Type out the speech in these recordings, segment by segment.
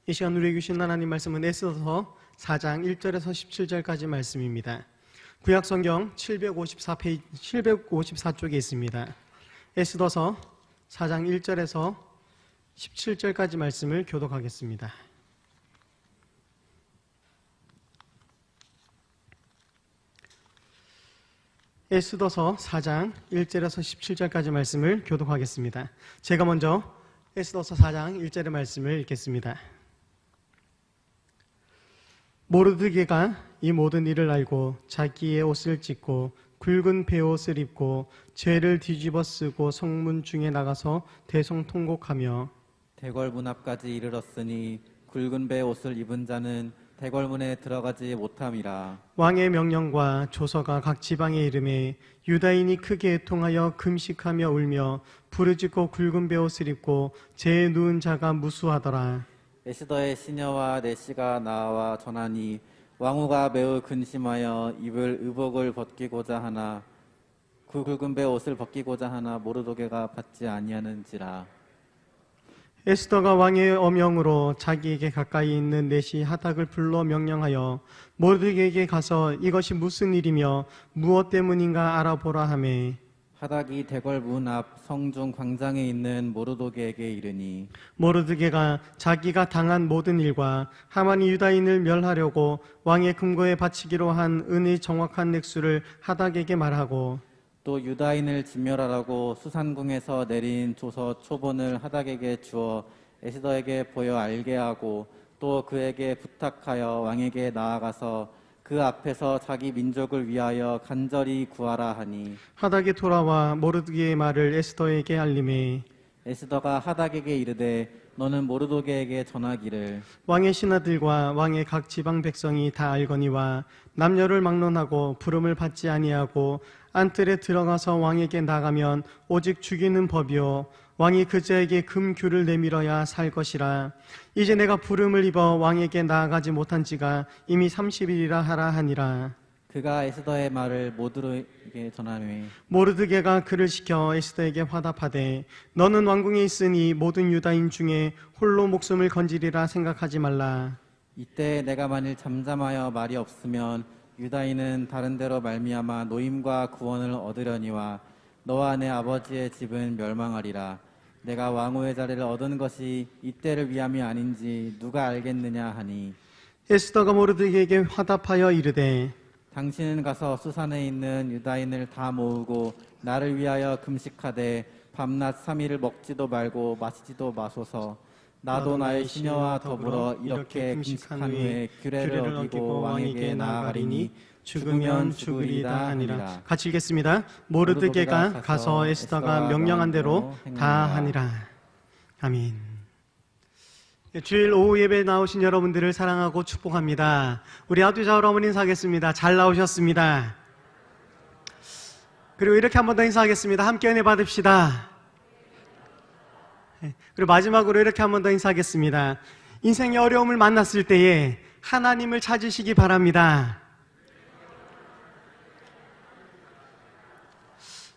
이 시간 우리에게 주신 하나님 말씀은 에스더서 4장 1절에서 17절까지 말씀입니다. 구약성경 754쪽에 있습니다. 에스더서 4장 1절에서 17절까지 말씀을 교독하겠습니다. 에스더서 4장 1절에서 17절까지 말씀을 교독하겠습니다. 제가 먼저 에스더서 4장 1절의 말씀을 읽겠습니다. 모르드게가 이 모든 일을 알고 자기의 옷을 찢고 굵은 베옷을 입고 죄를 뒤집어 쓰고 성문 중에 나가서 대성통곡하며 대궐문 앞까지 이르렀으니 굵은 베옷을 입은 자는 대궐문에 들어가지 못함이라. 왕의 명령과 조서가 각 지방에 이르매 유다인이 크게 애통하여 금식하며 울며 부르짖고 굵은 베옷을 입고 죄에 누운 자가 무수하더라. 에스더의 시녀와 내시가 나와 전하니 왕후가 매우 근심하여 입을 의복을 벗기고자 하나 그 굵은 베옷을 벗기고자 하나 모르도게가 받지 아니하는지라. 에스더가 왕의 어명으로 자기에게 가까이 있는 내시 하닥을 불러 명령하여 모르드게에게 가서 이것이 무슨 일이며 무엇 때문인가 알아보라 하매 하닥이 대궐문 앞 성중 광장에 있는 모르도게에게 이르니 모르드게가 자기가 당한 모든 일과 하만이 유다인을 멸하려고 왕의 금고에 바치기로 한 은의 정확한 액수를 하닥에게 말하고 또 유다인을 진멸하라고 수산궁에서 내린 조서 초본을 하닥에게 주어 에스더에게 보여 알게 하고 또 그에게 부탁하여 왕에게 나아가서 그 앞에서 자기 민족을 위하여 간절히 구하라 하니 하닥이 돌아와 모르드게의 말을 에스더에게 알림해 에스더가 하닥에게 이르되 너는 모르도게에게 전하기를 왕의 신하들과 왕의 각 지방 백성이 다 알거니와 남녀를 막론하고 부름을 받지 아니하고 안뜰에 들어가서 왕에게 나가면 오직 죽이는 법이요 왕이 그자에게 금규를 내밀어야 살 것이라. 이제 내가 부름을 입어 왕에게 나아가지 못한 지가 이미 30일이라 하라 하니라. 그가 에스더의 말을 모두에게 전하매 모르드게가 그를 시켜 에스더에게 화답하되 너는 왕궁에 있으니 모든 유다인 중에 홀로 목숨을 건지리라 생각하지 말라. 이때 내가 만일 잠잠하여 말이 없으면 유다인은 다른 데로 말미암아 노임과 구원을 얻으려니와 너와 내 아버지의 집은 멸망하리라. 내가 왕후의 자리를 얻은 것이 이때를 위함이 아닌지 누가 알겠느냐 하니 에스더가 모르드게에게 화답하여 이르되 당신은 가서 수산에 있는 유다인을 다 모으고 나를 위하여 금식하되 밤낮 3일을 먹지도 말고 마시지도 마소서. 나도 나의 시녀와 더불어 이렇게 금식한 후에 규례를 어기고 왕에게 나아가리니 죽으면 죽으리다 하니라. 같이 읽겠습니다. 모르드게가 가서 에스더가 명령한 대로 다 하니라. 아멘. 주일 오후 예배에 나오신 여러분들을 사랑하고 축복합니다. 우리 아두자우로 한번 인사하겠습니다. 잘 나오셨습니다. 그리고 이렇게 한 번 더 인사하겠습니다. 함께 은혜 받읍시다. 그리고 마지막으로 이렇게 한 번 더 인사하겠습니다. 인생의 어려움을 만났을 때에 하나님을 찾으시기 바랍니다.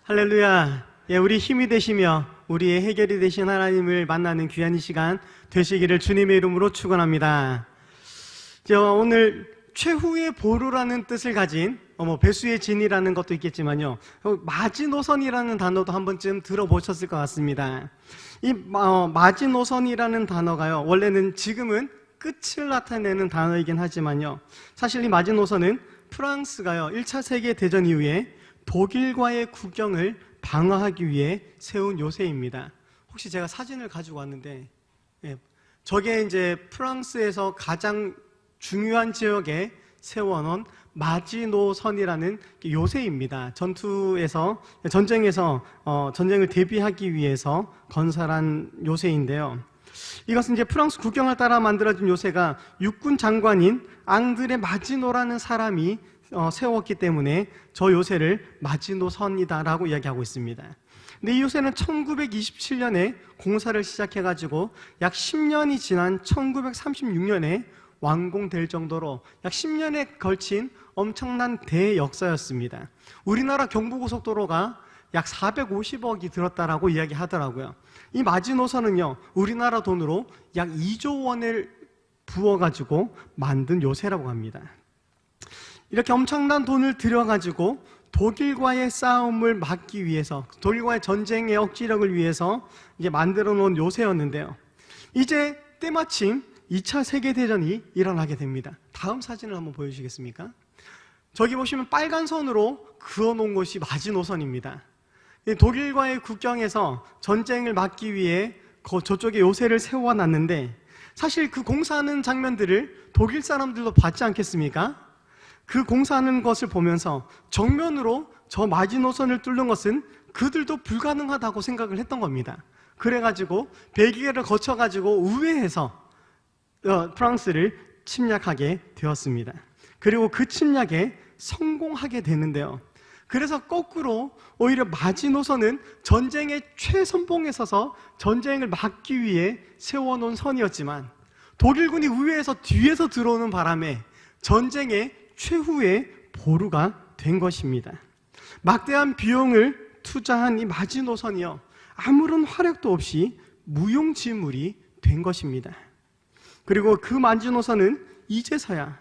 할렐루야. 우리 힘이 되시며 우리의 해결이 되신 하나님을 만나는 귀한 이 시간 되시기를 주님의 이름으로 축원합니다. 오늘 최후의 보루라는 뜻을 가진 배수의 진이라는 것도 있겠지만요, 마지노선이라는 단어도 한 번쯤 들어보셨을 것 같습니다. 이 마지노선이라는 단어가요, 원래는 지금은 끝을 나타내는 단어이긴 하지만요, 사실 이 마지노선은 프랑스가요 1차 세계대전 이후에 독일과의 국경을 방어하기 위해 세운 요새입니다. 혹시 제가 사진을 가지고 왔는데, 저게 이제 프랑스에서 가장 중요한 지역에 세워놓은 마지노선이라는 요새입니다. 전쟁에서 전쟁을 대비하기 위해서 건설한 요새인데요. 이것은 이제 프랑스 국경을 따라 만들어진 요새가 육군 장관인 앙드레 마지노라는 사람이 세웠기 때문에 저 요새를 마지노선이다라고 이야기하고 있습니다. 근데 이 요새는 1927년에 공사를 시작해가지고 약 10년이 지난 1936년에 완공될 정도로 약 10년에 걸친 엄청난 대역사였습니다. 우리나라 경부고속도로가 약 450억이 들었다라고 이야기하더라고요. 이 마지노선은요, 우리나라 돈으로 약 2조 원을 부어가지고 만든 요새라고 합니다. 이렇게 엄청난 돈을 들여가지고 독일과의 싸움을 막기 위해서, 독일과의 전쟁의 억지력을 위해서 이제 만들어 놓은 요새였는데요. 이제 때마침 2차 세계대전이 일어나게 됩니다. 다음 사진을 한번 보여주시겠습니까? 저기 보시면 빨간 선으로 그어놓은 곳이 마지노선입니다. 독일과의 국경에서 전쟁을 막기 위해 저쪽에 요새를 세워놨는데, 사실 그 공사하는 장면들을 독일 사람들도 봤지 않겠습니까? 그 공사하는 것을 보면서 정면으로 저 마지노선을 뚫는 것은 그들도 불가능하다고 생각을 했던 겁니다. 그래가지고 벨기에를 거쳐가지고 우회해서 프랑스를 침략하게 되었습니다. 그리고 그 침략에 성공하게 되는데요. 그래서 거꾸로 오히려 마지노선은 전쟁의 최선봉에 서서 전쟁을 막기 위해 세워놓은 선이었지만, 독일군이 우회해서 뒤에서 들어오는 바람에 전쟁의 최후의 보루가 된 것입니다. 막대한 비용을 투자한 이 마지노선이요, 아무런 활약도 없이 무용지물이 된 것입니다. 그리고 그 마지노선은 이제서야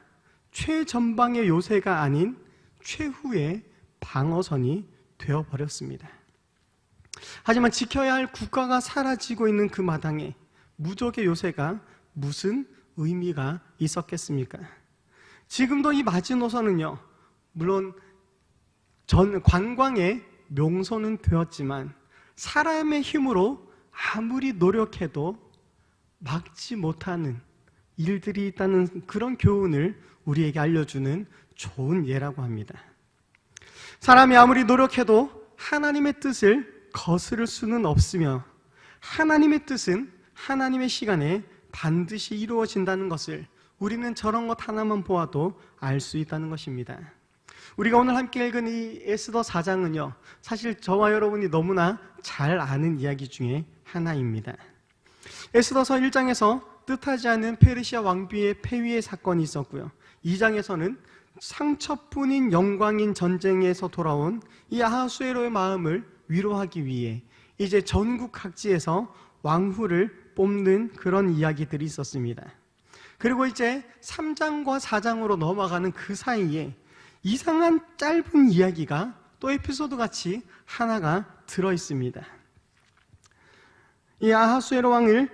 최전방의 요새가 아닌 최후의 방어선이 되어버렸습니다. 하지만 지켜야 할 국가가 사라지고 있는 그 마당에 무적의 요새가 무슨 의미가 있었겠습니까? 지금도 이 마지노선은요, 물론 관광의 명소는 되었지만 사람의 힘으로 아무리 노력해도 막지 못하는 일들이 있다는 그런 교훈을 우리에게 알려주는 좋은 예라고 합니다. 사람이 아무리 노력해도 하나님의 뜻을 거스를 수는 없으며, 하나님의 뜻은 하나님의 시간에 반드시 이루어진다는 것을 우리는 저런 것 하나만 보아도 알 수 있다는 것입니다. 우리가 오늘 함께 읽은 이 에스더 4장은요, 사실 저와 여러분이 너무나 잘 아는 이야기 중에 하나입니다. 에스더서 1장에서 뜻하지 않은 페르시아 왕비의 폐위의 사건이 있었고요, 2장에서는 상처뿐인 영광인 전쟁에서 돌아온 이 아하수에로의 마음을 위로하기 위해 이제 전국 각지에서 왕후를 뽑는 그런 이야기들이 있었습니다. 그리고 이제 3장과 4장으로 넘어가는 그 사이에 이상한 짧은 이야기가 또 에피소드 같이 하나가 들어있습니다. 이 아하수에로 왕을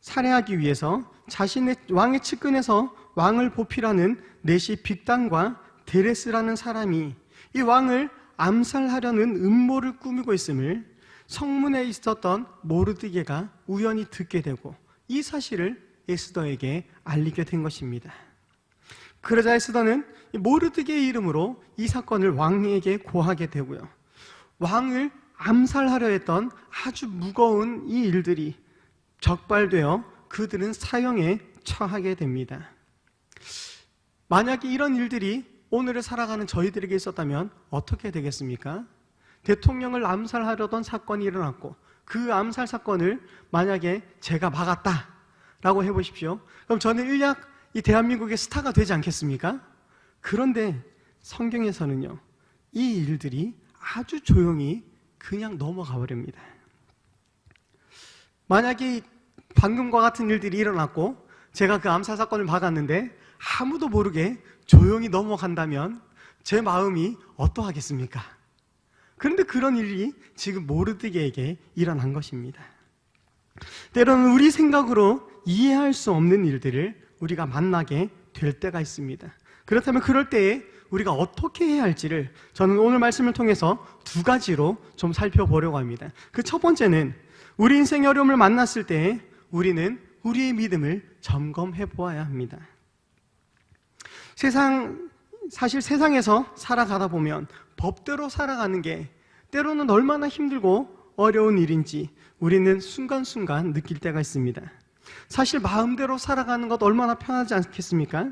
살해하기 위해서 자신의 왕의 측근에서 왕을 보필하는 내시 빅단과 데레스라는 사람이 이 왕을 암살하려는 음모를 꾸미고 있음을 성문에 있었던 모르드게가 우연히 듣게 되고 이 사실을 에스더에게 알리게 된 것입니다. 그러자 에스더는 모르드게의 이름으로 이 사건을 왕에게 고하게 되고요, 왕을 암살하려 했던 아주 무거운 이 일들이 적발되어 그들은 사형에 처하게 됩니다. 만약에 이런 일들이 오늘을 살아가는 저희들에게 있었다면 어떻게 되겠습니까? 대통령을 암살하려던 사건이 일어났고 그 암살 사건을 만약에 제가 막았다라고 해보십시오. 그럼 저는 일약 이 대한민국의 스타가 되지 않겠습니까? 그런데 성경에서는요, 이 일들이 아주 조용히 그냥 넘어가 버립니다. 만약에 방금과 같은 일들이 일어났고 제가 그 암살 사건을 막았는데 아무도 모르게 조용히 넘어간다면 제 마음이 어떠하겠습니까? 그런데 그런 일이 지금 모르드게에게 일어난 것입니다. 때로는 우리 생각으로 이해할 수 없는 일들을 우리가 만나게 될 때가 있습니다. 그렇다면 그럴 때에 우리가 어떻게 해야 할지를 저는 오늘 말씀을 통해서 두 가지로 좀 살펴보려고 합니다. 그 첫 번째는 우리 인생의 어려움을 만났을 때 우리는 우리의 믿음을 점검해 보아야 합니다. 사실 세상에서 살아가다 보면 법대로 살아가는 게 때로는 얼마나 힘들고 어려운 일인지 우리는 순간순간 느낄 때가 있습니다. 사실 마음대로 살아가는 것 얼마나 편하지 않겠습니까?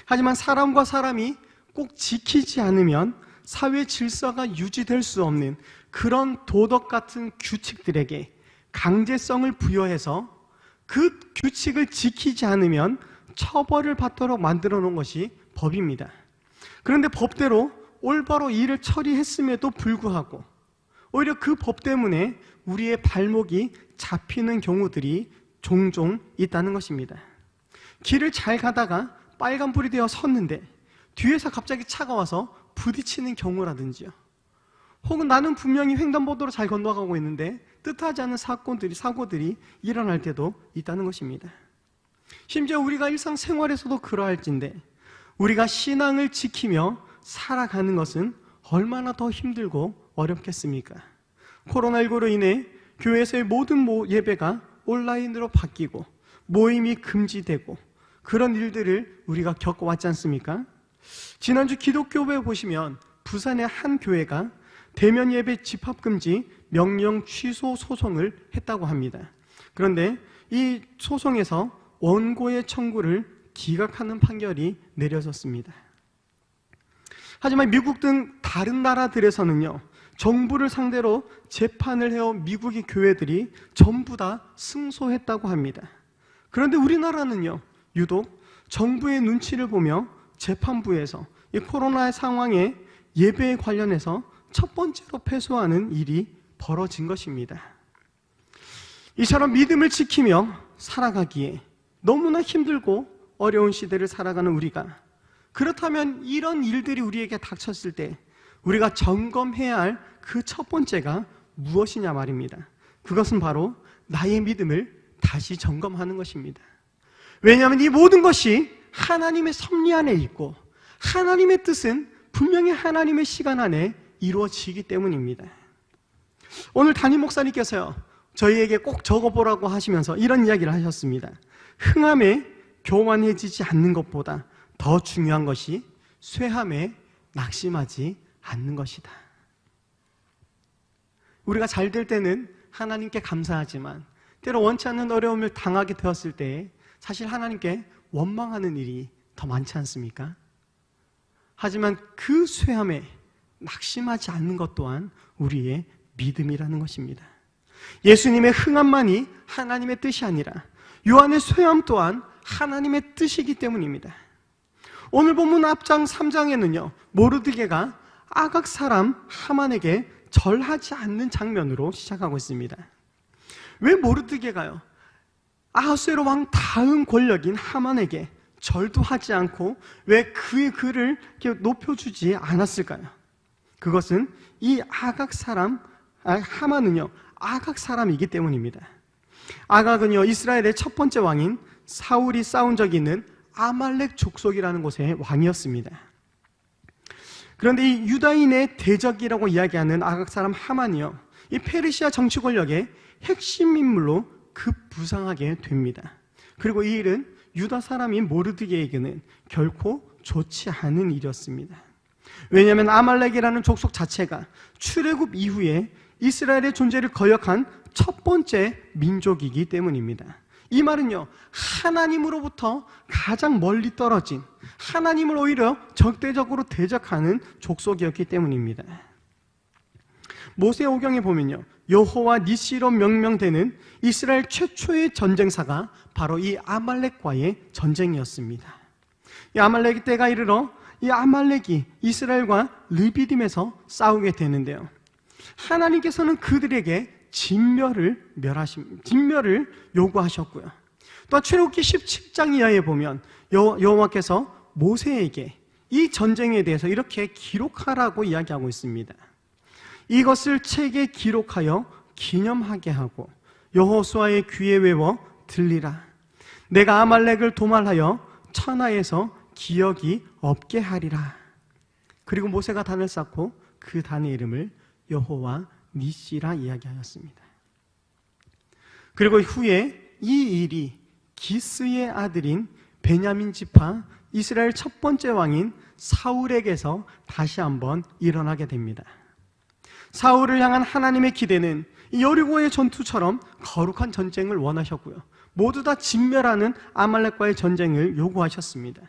하지만 사람과 사람이 꼭 지키지 않으면 사회 질서가 유지될 수 없는 그런 도덕 같은 규칙들에게 강제성을 부여해서 그 규칙을 지키지 않으면 처벌을 받도록 만들어 놓은 것이 법입니다. 그런데 법대로 올바로 일을 처리했음에도 불구하고 오히려 그 법 때문에 우리의 발목이 잡히는 경우들이 종종 있다는 것입니다. 길을 잘 가다가 빨간불이 되어 섰는데 뒤에서 갑자기 차가 와서 부딪히는 경우라든지요. 혹은 나는 분명히 횡단보도로 잘 건너가고 있는데 뜻하지 않은 사고들이 일어날 때도 있다는 것입니다. 심지어 우리가 일상생활에서도 그러할진데 우리가 신앙을 지키며 살아가는 것은 얼마나 더 힘들고 어렵겠습니까? 코로나19로 인해 교회에서의 모든 예배가 온라인으로 바뀌고 모임이 금지되고 그런 일들을 우리가 겪어왔지 않습니까? 지난주 기독교부에 보시면 부산의 한 교회가 대면 예배 집합금지 명령 취소 소송을 했다고 합니다. 그런데 이 소송에서 원고의 청구를 기각하는 판결이 내려졌습니다. 하지만 미국 등 다른 나라들에서는요, 정부를 상대로 재판을 해온 미국의 교회들이 전부 다 승소했다고 합니다. 그런데 우리나라는요, 유독 정부의 눈치를 보며 재판부에서 이 코로나 상황에 예배에 관련해서 첫 번째로 패소하는 일이 벌어진 것입니다. 이처럼 믿음을 지키며 살아가기에 너무나 힘들고 어려운 시대를 살아가는 우리가, 그렇다면 이런 일들이 우리에게 닥쳤을 때 우리가 점검해야 할 그 첫 번째가 무엇이냐 말입니다. 그것은 바로 나의 믿음을 다시 점검하는 것입니다. 왜냐하면 이 모든 것이 하나님의 섭리 안에 있고 하나님의 뜻은 분명히 하나님의 시간 안에 이루어지기 때문입니다. 오늘 담임 목사님께서요, 저희에게 꼭 적어보라고 하시면서 이런 이야기를 하셨습니다. 흥함에 교만해지지 않는 것보다 더 중요한 것이 쇠함에 낙심하지 않는 것이다. 우리가 잘 될 때는 하나님께 감사하지만 때로 원치 않는 어려움을 당하게 되었을 때 사실 하나님께 원망하는 일이 더 많지 않습니까? 하지만 그 쇠함에 낙심하지 않는 것 또한 우리의 믿음이라는 것입니다. 예수님의 흥함만이 하나님의 뜻이 아니라 요한의 쇠함 또한 하나님의 뜻이기 때문입니다. 오늘 본문 앞장 3장에는요, 모르드게가 아각 사람 하만에게 절하지 않는 장면으로 시작하고 있습니다. 왜 모르드게가요, 아하수에로 왕 다음 권력인 하만에게 절도 하지 않고 왜 그의 글을 이렇게 높여주지 않았을까요? 그것은 이 하만은요, 아각 사람이기 때문입니다. 아각은요, 이스라엘의 첫 번째 왕인 사울이 싸운 적이 있는 아말렉 족속이라는 곳의 왕이었습니다. 그런데 이 유다인의 대적이라고 이야기하는 아각 사람 하만이요, 이 페르시아 정치 권력의 핵심 인물로 급부상하게 됩니다. 그리고 이 일은 유다 사람인 모르드게에게는 결코 좋지 않은 일이었습니다. 왜냐하면 아말렉이라는 족속 자체가 출애굽 이후에 이스라엘의 존재를 거역한 첫 번째 민족이기 때문입니다. 이 말은요, 하나님으로부터 가장 멀리 떨어진, 하나님을 오히려 적대적으로 대적하는 족속이었기 때문입니다. 모세오경에 보면요, 여호와 니시로 명명되는 이스라엘 최초의 전쟁사가 바로 이 아말렉과의 전쟁이었습니다. 이 아말렉 때가 이르러 이 아말렉이 이스라엘과 르비딤에서 싸우게 되는데요, 하나님께서는 그들에게 진멸을 요구하셨고요. 또 출애굽기 17장 이하에 보면 여호와께서 모세에게 이 전쟁에 대해서 이렇게 기록하라고 이야기하고 있습니다. 이것을 책에 기록하여 기념하게 하고 여호수아의 귀에 외워 들리라. 내가 아말렉을 도말하여 천하에서 기억이 없게 하리라. 그리고 모세가 단을 쌓고 그 단의 이름을 여호와 니시라 이야기하였습니다. 그리고 후에 이 일이 기스의 아들인 베냐민 지파 이스라엘 첫 번째 왕인 사울에게서 다시 한번 일어나게 됩니다. 사울을 향한 하나님의 기대는 여리고의 전투처럼 거룩한 전쟁을 원하셨고요, 모두 다 진멸하는 아말렉과의 전쟁을 요구하셨습니다.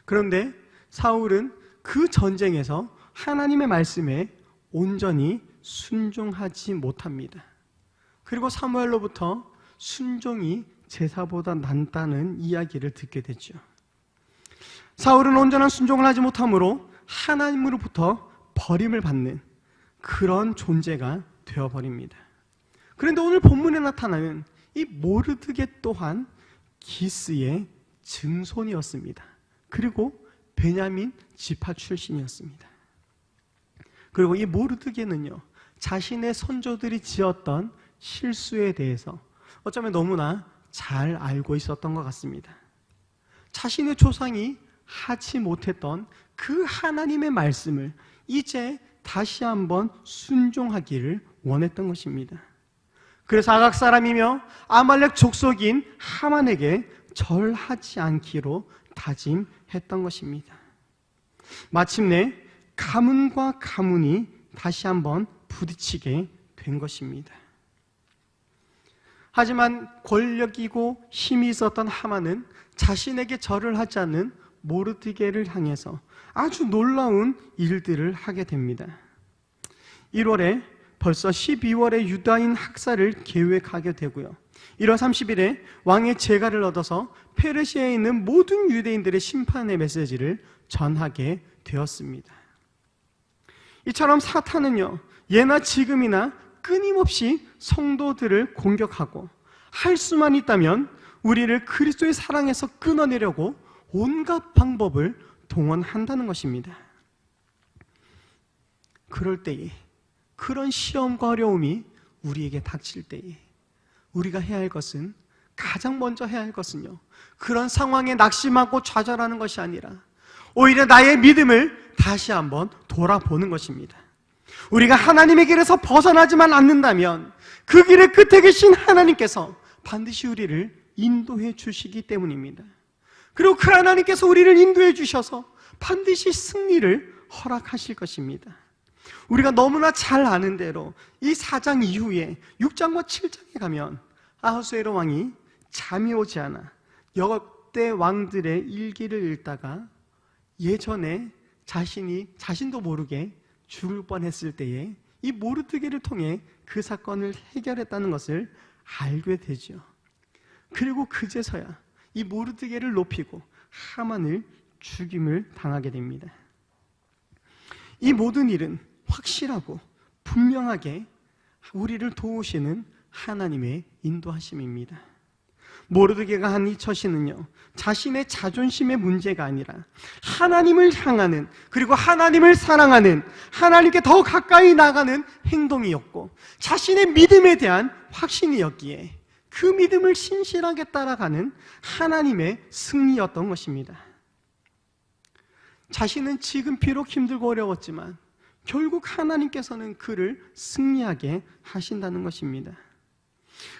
그런데 사울은 그 전쟁에서 하나님의 말씀에 온전히 순종하지 못합니다. 그리고 사무엘로부터 순종이 제사보다 낫다는 이야기를 듣게 되죠. 사울은 온전한 순종을 하지 못함으로 하나님으로부터 버림을 받는 그런 존재가 되어버립니다. 그런데 오늘 본문에 나타나는 이 모르드게 또한 기스의 증손이었습니다. 그리고 베냐민 지파 출신이었습니다. 그리고 이 모르드게는요, 자신의 선조들이 지었던 실수에 대해서 어쩌면 너무나 잘 알고 있었던 것 같습니다. 자신의 조상이 하지 못했던 그 하나님의 말씀을 이제 다시 한번 순종하기를 원했던 것입니다. 그래서 아각 사람이며 아말렉 족속인 하만에게 절하지 않기로 다짐했던 것입니다. 마침내 가문과 가문이 다시 한번 부딪히게 된 것입니다. 하지만 권력이고 힘이 있었던 하만은 자신에게 절을 하지 않는 모르드게를 향해서 아주 놀라운 일들을 하게 됩니다. 1월에 벌써 12월에 유다인 학살을 계획하게 되고요. 1월 30일에 왕의 재가를 얻어서 페르시아에 있는 모든 유대인들의 심판의 메시지를 전하게 되었습니다. 이처럼 사탄은요, 예나 지금이나 끊임없이 성도들을 공격하고 할 수만 있다면 우리를 그리스도의 사랑에서 끊어내려고 온갖 방법을 동원한다는 것입니다. 그럴 때에, 그런 시험과 어려움이 우리에게 닥칠 때에 우리가 해야 할 것은, 가장 먼저 해야 할 것은요, 그런 상황에 낙심하고 좌절하는 것이 아니라 오히려 나의 믿음을 다시 한번 돌아보는 것입니다. 우리가 하나님의 길에서 벗어나지만 않는다면 그 길의 끝에 계신 하나님께서 반드시 우리를 인도해 주시기 때문입니다. 그리고 그 하나님께서 우리를 인도해 주셔서 반드시 승리를 허락하실 것입니다. 우리가 너무나 잘 아는 대로 이 4장 이후에 6장과 7장에 가면 아하수에로 왕이 잠이 오지 않아 역대 왕들의 일기를 읽다가 예전에 자신도 모르게 죽을 뻔했을 때에 이 모르드게를 통해 그 사건을 해결했다는 것을 알게 되죠. 그리고 그제서야 이 모르드게를 높이고 하만을 죽임을 당하게 됩니다. 이 모든 일은 확실하고 분명하게 우리를 도우시는 하나님의 인도하심입니다. 모르드게가 한 이 처신은요, 자신의 자존심의 문제가 아니라 하나님을 향하는, 그리고 하나님을 사랑하는, 하나님께 더 가까이 나가는 행동이었고 자신의 믿음에 대한 확신이었기에 그 믿음을 신실하게 따라가는 하나님의 승리였던 것입니다. 자신은 지금 비록 힘들고 어려웠지만 결국 하나님께서는 그를 승리하게 하신다는 것입니다.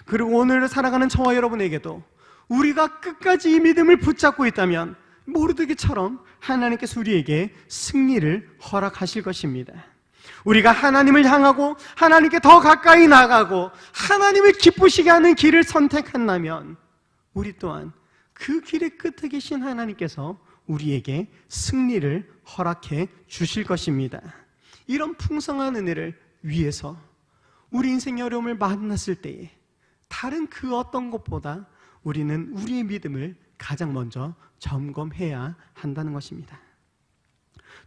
그리고 오늘을 살아가는 저와 여러분에게도 우리가 끝까지 이 믿음을 붙잡고 있다면 모르드게처럼 하나님께서 우리에게 승리를 허락하실 것입니다. 우리가 하나님을 향하고 하나님께 더 가까이 나가고 하나님을 기쁘시게 하는 길을 선택한다면 우리 또한 그 길의 끝에 계신 하나님께서 우리에게 승리를 허락해 주실 것입니다. 이런 풍성한 은혜를 위해서 우리 인생의 어려움을 만났을 때에 다른 그 어떤 것보다 우리는 우리의 믿음을 가장 먼저 점검해야 한다는 것입니다.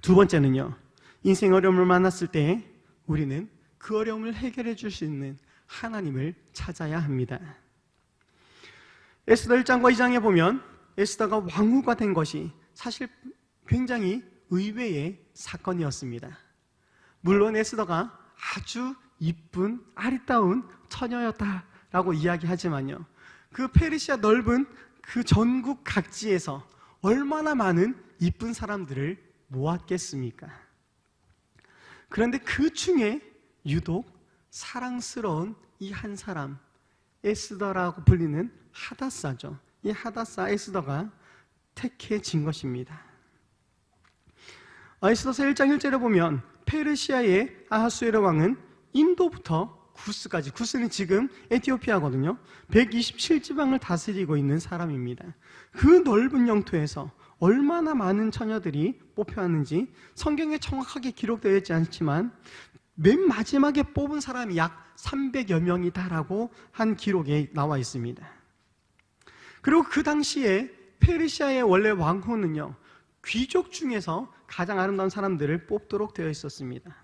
두 번째는요, 인생 어려움을 만났을 때에 우리는 그 어려움을 해결해 줄 수 있는 하나님을 찾아야 합니다. 에스더 1장과 2장에 보면 에스더가 왕후가 된 것이 사실 굉장히 의외의 사건이었습니다. 물론 에스더가 아주 이쁜 아리따운 처녀였다라고 이야기하지만요, 그 페르시아 넓은 그 전국 각지에서 얼마나 많은 이쁜 사람들을 모았겠습니까? 그런데 그 중에 유독 사랑스러운 이 한 사람, 에스더라고 불리는 하닷사죠. 이 하닷사 에스더가 택해진 것입니다. 에스더서 1장 1절에 보면 페르시아의 아하수에로 왕은 인도부터 구스까지, 구스는 지금 에티오피아거든요, 127지방을 다스리고 있는 사람입니다. 그 넓은 영토에서 얼마나 많은 처녀들이 뽑혀왔는지 성경에 정확하게 기록되어 있지 않지만 맨 마지막에 뽑은 사람이 약 300여 명이다라고 한 기록에 나와 있습니다. 그리고 그 당시에 페르시아의 원래 왕후는요, 귀족 중에서 가장 아름다운 사람들을 뽑도록 되어 있었습니다.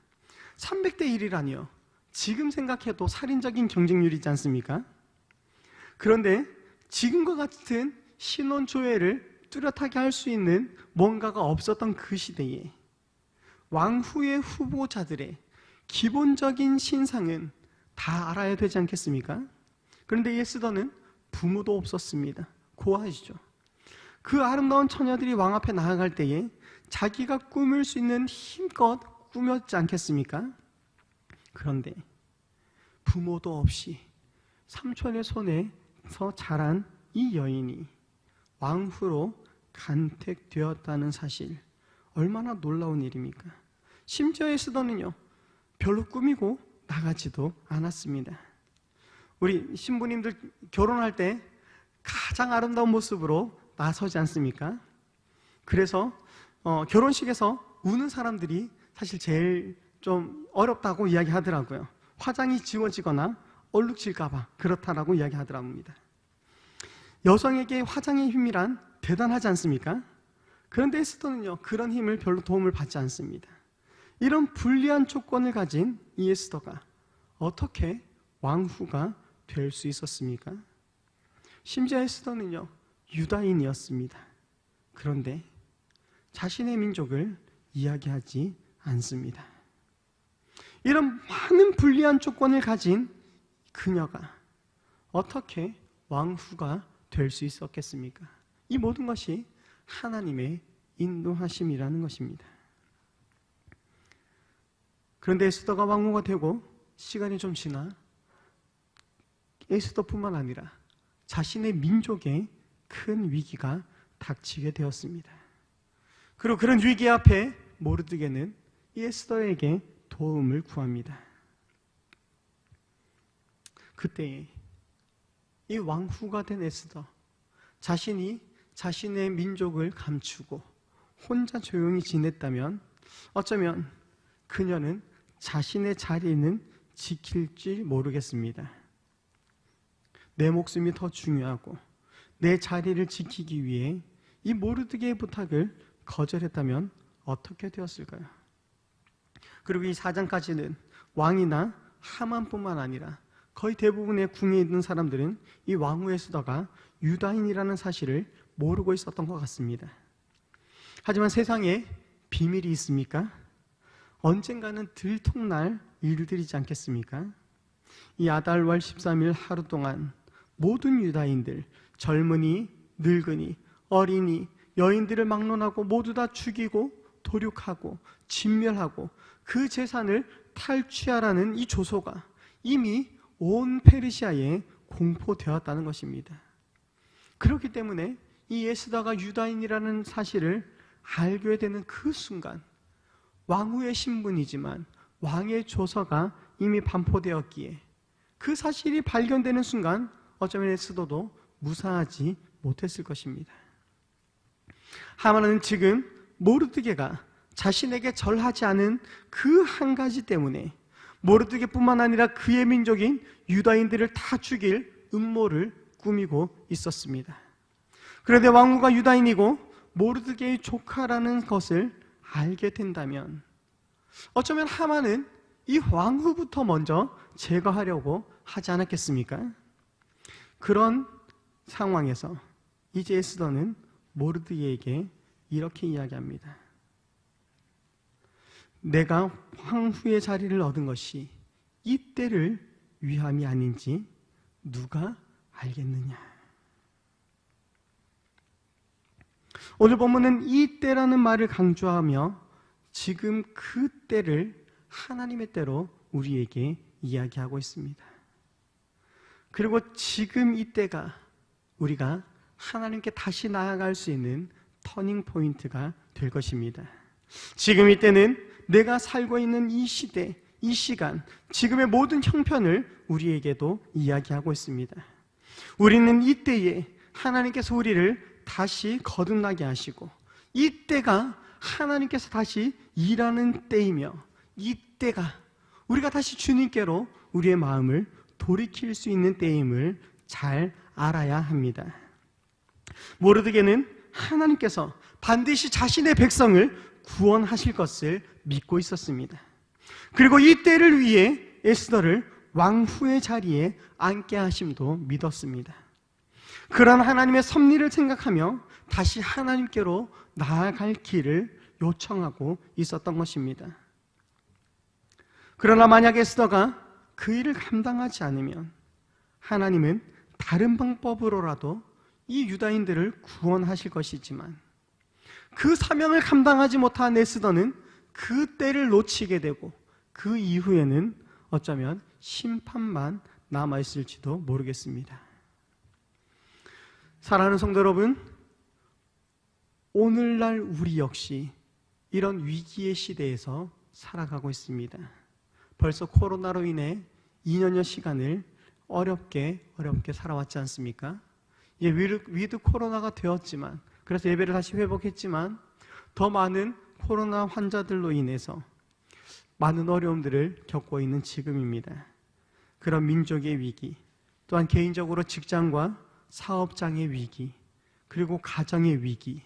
300대 1이라니요. 지금 생각해도 살인적인 경쟁률이지 않습니까? 그런데 지금과 같은 신원 조회를 뚜렷하게 할 수 있는 뭔가가 없었던 그 시대에 왕후의 후보자들의 기본적인 신상은 다 알아야 되지 않겠습니까? 그런데 이 에스더는 부모도 없었습니다. 고아시죠. 그 아름다운 처녀들이 왕 앞에 나아갈 때에 자기가 꾸밀 수 있는 힘껏 꾸몄지 않겠습니까? 그런데 부모도 없이 삼촌의 손에서 자란 이 여인이 왕후로 간택되었다는 사실, 얼마나 놀라운 일입니까? 심지어 에스더는요, 별로 꾸미고 나가지도 않았습니다. 우리 신부님들 결혼할 때 가장 아름다운 모습으로 나서지 않습니까? 그래서 결혼식에서 우는 사람들이 사실 제일 좀 어렵다고 이야기하더라고요. 화장이 지워지거나 얼룩질까봐 그렇다라고 이야기하더랍니다. 여성에게 화장의 힘이란 대단하지 않습니까? 그런데 에스더는요, 그런 힘을 별로 도움을 받지 않습니다. 이런 불리한 조건을 가진 이 에스더가 어떻게 왕후가 될 수 있었습니까? 심지어 에스더는요, 유다인이었습니다. 그런데 자신의 민족을 이야기하지 않습니다. 이런 많은 불리한 조건을 가진 그녀가 어떻게 왕후가 될 수 있었겠습니까? 이 모든 것이 하나님의 인도하심이라는 것입니다. 그런데 에스더가 왕후가 되고 시간이 좀 지나 에스더뿐만 아니라 자신의 민족에 큰 위기가 닥치게 되었습니다. 그리고 그런 위기 앞에 모르드게는 이 에스더에게 도움을 구합니다. 그때에 이 왕후가 된 에스더, 자신이 자신의 민족을 감추고 혼자 조용히 지냈다면 어쩌면 그녀는 자신의 자리는 지킬지 모르겠습니다. 내 목숨이 더 중요하고 내 자리를 지키기 위해 이 모르드게의 부탁을 거절했다면 어떻게 되었을까요? 그리고 이 4장까지는 왕이나 하만뿐만 아니라 거의 대부분의 궁에 있는 사람들은 이 왕후 에스더가 유다인이라는 사실을 모르고 있었던 것 같습니다. 하지만 세상에 비밀이 있습니까? 언젠가는 들통날 일들이지 않겠습니까? 이 아달월 13일 하루 동안 모든 유다인들, 젊은이, 늙은이, 어린이, 여인들을 막론하고 모두 다 죽이고 도륙하고 진멸하고 그 재산을 탈취하라는 이 조소가 이미 온 페르시아에 공포되었다는 것입니다. 그렇기 때문에 이 에스더가 유다인이라는 사실을 알게 되는 그 순간, 왕후의 신분이지만 왕의 조서가 이미 반포되었기에 그 사실이 발견되는 순간 어쩌면 에스더도 무사하지 못했을 것입니다. 하만은 지금 모르드게가 자신에게 절하지 않은 그 한 가지 때문에 모르드게뿐만 아니라 그의 민족인 유다인들을 다 죽일 음모를 꾸미고 있었습니다. 그런데 왕후가 유다인이고 모르드게의 조카라는 것을 알게 된다면 어쩌면 하만은 이 왕후부터 먼저 제거하려고 하지 않았겠습니까? 그런 상황에서 이제 에스더는 모르드게에게 이렇게 이야기합니다. 내가 황후의 자리를 얻은 것이 이 때를 위함이 아닌지 누가 알겠느냐. 오늘 본문은 이 때라는 말을 강조하며 지금 그 때를 하나님의 때로 우리에게 이야기하고 있습니다. 그리고 지금 이 때가 우리가 하나님께 다시 나아갈 수 있는 터닝 포인트가 될 것입니다. 지금 이 때는 내가 살고 있는 이 시대, 이 시간, 지금의 모든 형편을 우리에게도 이야기하고 있습니다. 우리는 이 때에 하나님께서 우리를 다시 거듭나게 하시고 이 때가 하나님께서 다시 일하는 때이며 이 때가 우리가 다시 주님께로 우리의 마음을 돌이킬 수 있는 때임을 잘 알아야 합니다. 모르드게는 하나님께서 반드시 자신의 백성을 구원하실 것을 믿고 있었습니다. 그리고 이 때를 위해 에스더를 왕후의 자리에 앉게 하심도 믿었습니다. 그런 하나님의 섭리를 생각하며 다시 하나님께로 나아갈 길을 요청하고 있었던 것입니다. 그러나 만약 에스더가 그 일을 감당하지 않으면 하나님은 다른 방법으로라도 이 유다인들을 구원하실 것이지만 그 사명을 감당하지 못한 에스더는 그 때를 놓치게 되고 그 이후에는 어쩌면 심판만 남아있을지도 모르겠습니다. 사랑하는 성도 여러분, 오늘날 우리 역시 이런 위기의 시대에서 살아가고 있습니다. 벌써 코로나로 인해 2년여 시간을 어렵게 살아왔지 않습니까? 이제 위드 코로나가 되었지만, 그래서 예배를 다시 회복했지만 더 많은 코로나 환자들로 인해서 많은 어려움들을 겪고 있는 지금입니다. 그런 민족의 위기, 또한 개인적으로 직장과 사업장의 위기, 그리고 가정의 위기,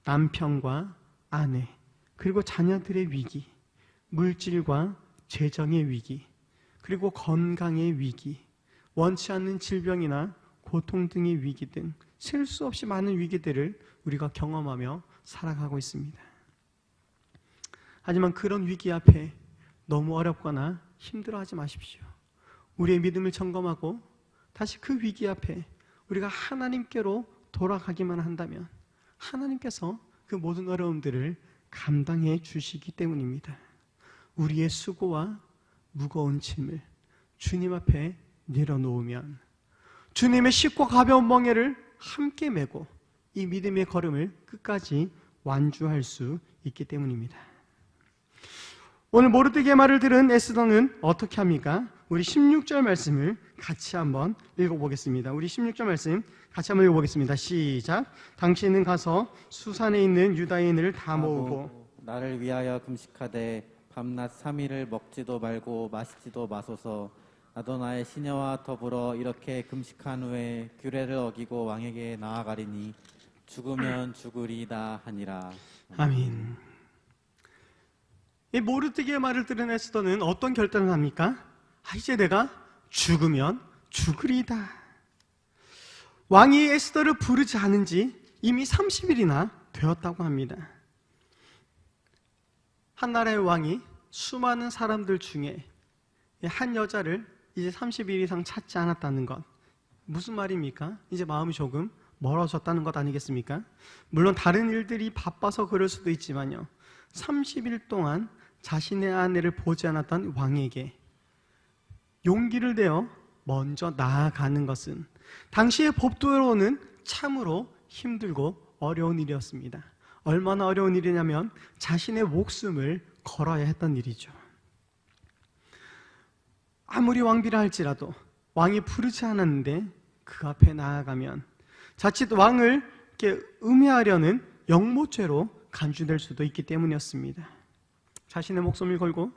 남편과 아내, 그리고 자녀들의 위기, 물질과 재정의 위기, 그리고 건강의 위기, 원치 않는 질병이나 고통 등의 위기 등 셀 수 없이 많은 위기들을 우리가 경험하며 살아가고 있습니다. 하지만 그런 위기 앞에 너무 어렵거나 힘들어하지 마십시오. 우리의 믿음을 점검하고 다시 그 위기 앞에 우리가 하나님께로 돌아가기만 한다면 하나님께서 그 모든 어려움들을 감당해 주시기 때문입니다. 우리의 수고와 무거운 짐을 주님 앞에 내려놓으면 주님의 쉽고 가벼운 멍에를 함께 메고 이 믿음의 걸음을 끝까지 완주할 수 있기 때문입니다. 오늘 모르드게의 말을 들은 에스더는 어떻게 합니까? 우리 16절 말씀을 같이 한번 읽어보겠습니다. 우리 16절 말씀 같이 한번 읽어보겠습니다. 시작. 당신은 가서 수산에 있는 유다인을 다 모으고 나를 위하여 금식하되 밤낮 3일을 먹지도 말고 마시지도 마소서. 나도 나의 시녀와 더불어 이렇게 금식한 후에 규례를 어기고 왕에게 나아가리니 죽으면 죽으리다 하니라. 아멘. 이 모르드게의 말을 들은 에스더는 어떤 결단을 합니까? 이제 내가 죽으면 죽으리다. 왕이 에스더를 부르지 않은 지 이미 30일이나 되었다고 합니다. 한 나라의 왕이 수많은 사람들 중에 한 여자를 이제 30일 이상 찾지 않았다는 것, 무슨 말입니까? 이제 마음이 조금 멀어졌다는 것 아니겠습니까? 물론 다른 일들이 바빠서 그럴 수도 있지만요, 30일 동안 자신의 아내를 보지 않았던 왕에게 용기를 내어 먼저 나아가는 것은 당시의 법도로는 참으로 힘들고 어려운 일이었습니다. 얼마나 어려운 일이냐면 자신의 목숨을 걸어야 했던 일이죠. 아무리 왕비라 할지라도 왕이 부르지 않았는데 그 앞에 나아가면 자칫 왕을 이렇게 음해하려는 영모죄로 간주될 수도 있기 때문이었습니다. 자신의 목숨을 걸고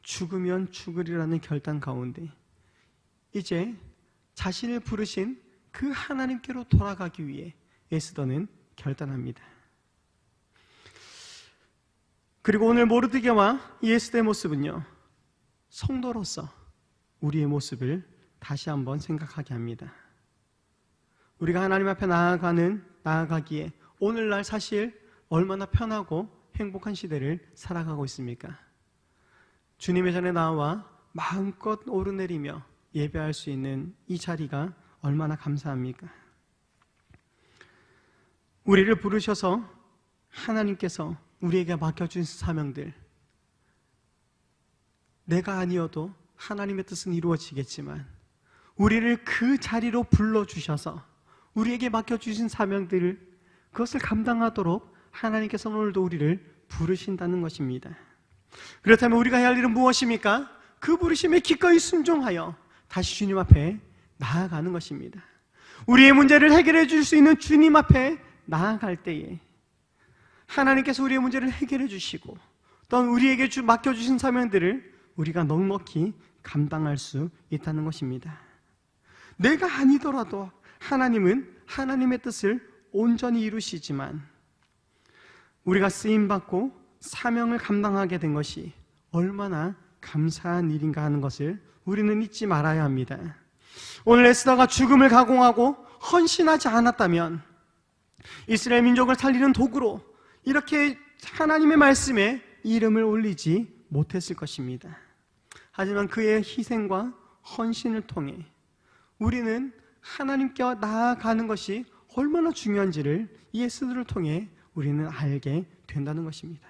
죽으면 죽으리라는 결단 가운데 이제 자신을 부르신 그 하나님께로 돌아가기 위해 에스더는 결단합니다. 그리고 오늘 모르드게와 이 에스더의 모습은요, 성도로서 우리의 모습을 다시 한번 생각하게 합니다. 우리가 하나님 앞에 나아가기에 오늘날 사실 얼마나 편하고 행복한 시대를 살아가고 있습니까? 주님의 전에 나와 마음껏 오르내리며 예배할 수 있는 이 자리가 얼마나 감사합니까? 우리를 부르셔서 하나님께서 우리에게 맡겨주신 사명들, 내가 아니어도 하나님의 뜻은 이루어지겠지만 우리를 그 자리로 불러주셔서 우리에게 맡겨주신 사명들을 그것을 감당하도록 하나님께서 오늘도 우리를 부르신다는 것입니다. 그렇다면 우리가 해야 할 일은 무엇입니까? 그 부르심에 기꺼이 순종하여 다시 주님 앞에 나아가는 것입니다. 우리의 문제를 해결해 줄 수 있는 주님 앞에 나아갈 때에 하나님께서 우리의 문제를 해결해 주시고 또한 우리에게 맡겨주신 사명들을 우리가 넉넉히 감당할 수 있다는 것입니다. 내가 아니더라도 하나님은 하나님의 뜻을 온전히 이루시지만 우리가 쓰임받고 사명을 감당하게 된 것이 얼마나 감사한 일인가 하는 것을 우리는 잊지 말아야 합니다. 오늘 에스더가 죽음을 각오하고 헌신하지 않았다면 이스라엘 민족을 살리는 도구로 이렇게 하나님의 말씀에 이름을 올리지 못했을 것입니다. 하지만 그의 희생과 헌신을 통해 우리는 하나님께 나아가는 것이 얼마나 중요한지를 이 에스더를 통해 우리는 알게 된다는 것입니다.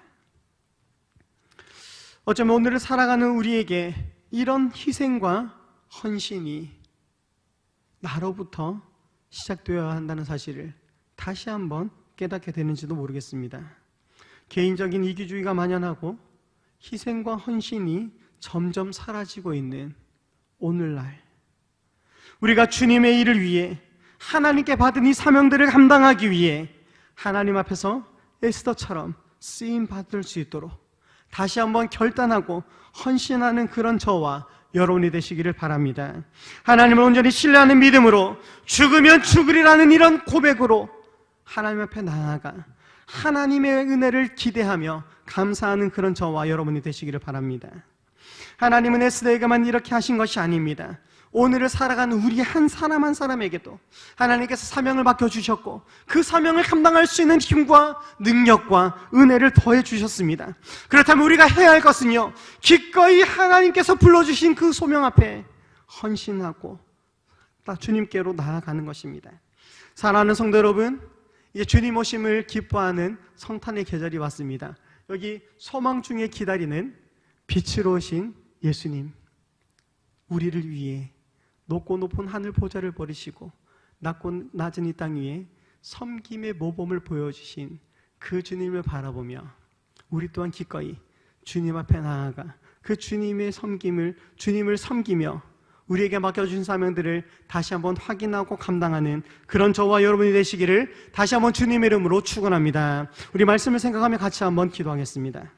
어쩌면 오늘을 살아가는 우리에게 이런 희생과 헌신이 나로부터 시작되어야 한다는 사실을 다시 한번 깨닫게 되는지도 모르겠습니다. 개인적인 이기주의가 만연하고 희생과 헌신이 점점 사라지고 있는 오늘날, 우리가 주님의 일을 위해 하나님께 받은 이 사명들을 감당하기 위해 하나님 앞에서 에스더처럼 쓰임 받을 수 있도록 다시 한번 결단하고 헌신하는 그런 저와 여러분이 되시기를 바랍니다. 하나님을 온전히 신뢰하는 믿음으로 죽으면 죽으리라는 이런 고백으로 하나님 앞에 나아가 하나님의 은혜를 기대하며 감사하는 그런 저와 여러분이 되시기를 바랍니다. 하나님은 에스더에게만 이렇게 하신 것이 아닙니다. 오늘을 살아가는 우리 한 사람 한 사람에게도 하나님께서 사명을 맡겨주셨고 그 사명을 감당할 수 있는 힘과 능력과 은혜를 더해 주셨습니다. 그렇다면 우리가 해야 할 것은요, 기꺼이 하나님께서 불러주신 그 소명 앞에 헌신하고 주님께로 나아가는 것입니다. 사랑하는 성도 여러분, 이제 주님 오심을 기뻐하는 성탄의 계절이 왔습니다. 여기 소망 중에 기다리는 빛으로 오신 예수님, 우리를 위해 높고 높은 하늘 보좌를 버리시고 낮고 낮은 이 땅 위에 섬김의 모범을 보여주신 그 주님을 바라보며 우리 또한 기꺼이 주님 앞에 나아가 그 주님의 주님을 섬기며 우리에게 맡겨주신 사명들을 다시 한번 확인하고 감당하는 그런 저와 여러분이 되시기를 다시 한번 주님의 이름으로 축원합니다. 우리 말씀을 생각하며 같이 한번 기도하겠습니다.